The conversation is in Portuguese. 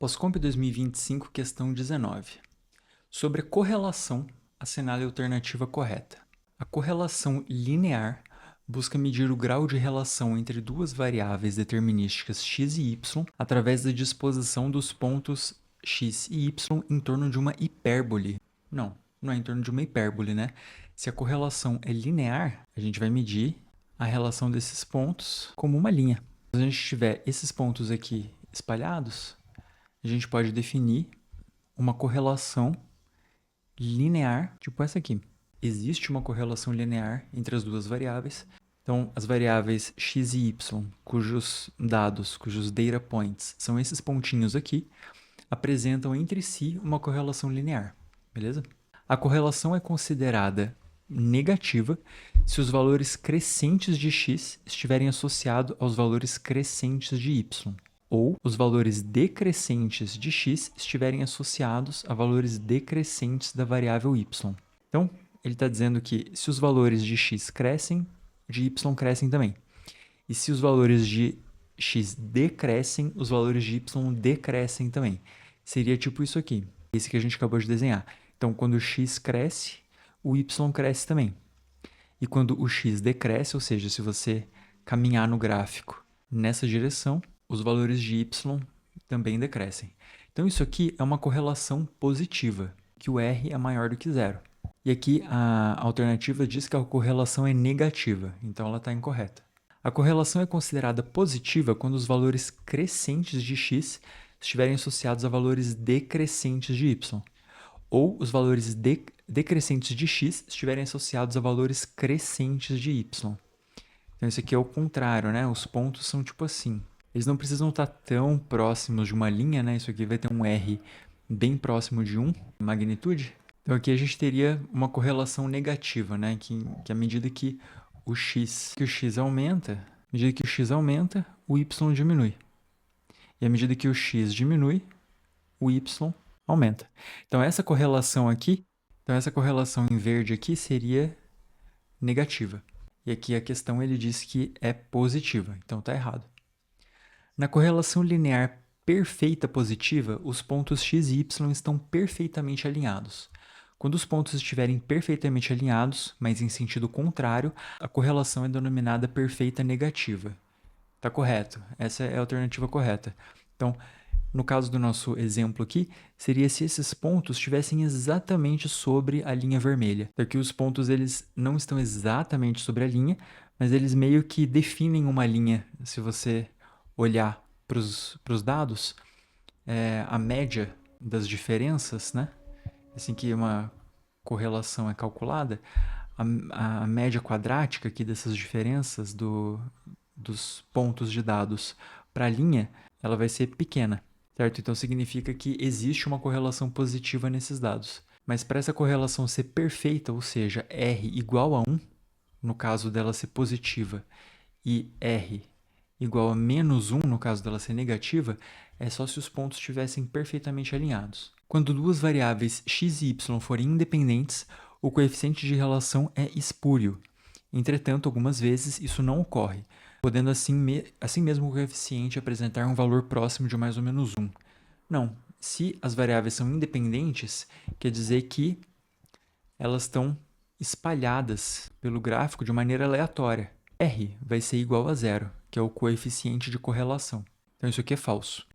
Pós-Comp 2025, questão 19. Sobre a correlação, assinale a alternativa correta. A correlação linear busca medir o grau de relação entre duas variáveis determinísticas x e y através da disposição dos pontos x e y em torno de uma hipérbole. Não é em torno de uma hipérbole, né? Se a correlação é linear, a gente vai medir a relação desses pontos como uma linha. Se a gente tiver esses pontos aqui espalhados, a gente pode definir uma correlação linear, tipo essa aqui. Existe uma correlação linear entre as duas variáveis. Então, as variáveis x e y, cujos data points, são esses pontinhos aqui, apresentam entre si uma correlação linear, beleza? A correlação é considerada negativa se os valores crescentes de x estiverem associados aos valores crescentes de y, ou os valores decrescentes de x estiverem associados a valores decrescentes da variável y. Então, ele está dizendo que se os valores de x crescem, de y crescem também. E se os valores de x decrescem, os valores de y decrescem também. Seria tipo isso aqui, esse que a gente acabou de desenhar. Então, quando o x cresce, o y cresce também. E quando o x decresce, ou seja, se você caminhar no gráfico nessa direção, os valores de y também decrescem. Então, isso aqui é uma correlação positiva, que o R é maior do que zero. E aqui a alternativa diz que a correlação é negativa, então ela está incorreta. A correlação é considerada positiva quando os valores crescentes de x estiverem associados a valores decrescentes de y, ou os valores decrescentes de x estiverem associados a valores crescentes de y. Então, isso aqui é o contrário, né? Os pontos são tipo assim. Eles não precisam estar tão próximos de uma linha, né? Isso aqui vai ter um R bem próximo de 1 magnitude. Então, aqui a gente teria uma correlação negativa, né? Que à medida que o x aumenta, o y diminui. E à medida que o x diminui, o y aumenta. Então, essa correlação em verde aqui seria negativa. E aqui a questão ele diz que é positiva, então está errado. Na correlação linear perfeita positiva, os pontos x e y estão perfeitamente alinhados. Quando os pontos estiverem perfeitamente alinhados, mas em sentido contrário, a correlação é denominada perfeita negativa. Está correto, essa é a alternativa correta. Então, no caso do nosso exemplo aqui, seria se esses pontos estivessem exatamente sobre a linha vermelha. Então, aqui os pontos eles não estão exatamente sobre a linha, mas eles meio que definem uma linha. Se você olhar para os dados, a média das diferenças, né? Assim que uma correlação é calculada, a média quadrática aqui dessas diferenças dos pontos de dados para a linha, ela vai ser pequena, certo? Então significa que existe uma correlação positiva nesses dados. Mas para essa correlação ser perfeita, ou seja, R igual a 1, no caso dela ser positiva, e R igual a menos 1, no caso dela ser negativa, é só se os pontos estivessem perfeitamente alinhados. Quando duas variáveis x e y forem independentes, o coeficiente de relação é espúrio. Entretanto, algumas vezes isso não ocorre, podendo assim mesmo o coeficiente apresentar um valor próximo de mais ou menos 1. Não, se as variáveis são independentes, quer dizer que elas estão espalhadas pelo gráfico de maneira aleatória. R vai ser igual a zero, que é o coeficiente de correlação. Então, isso aqui é falso.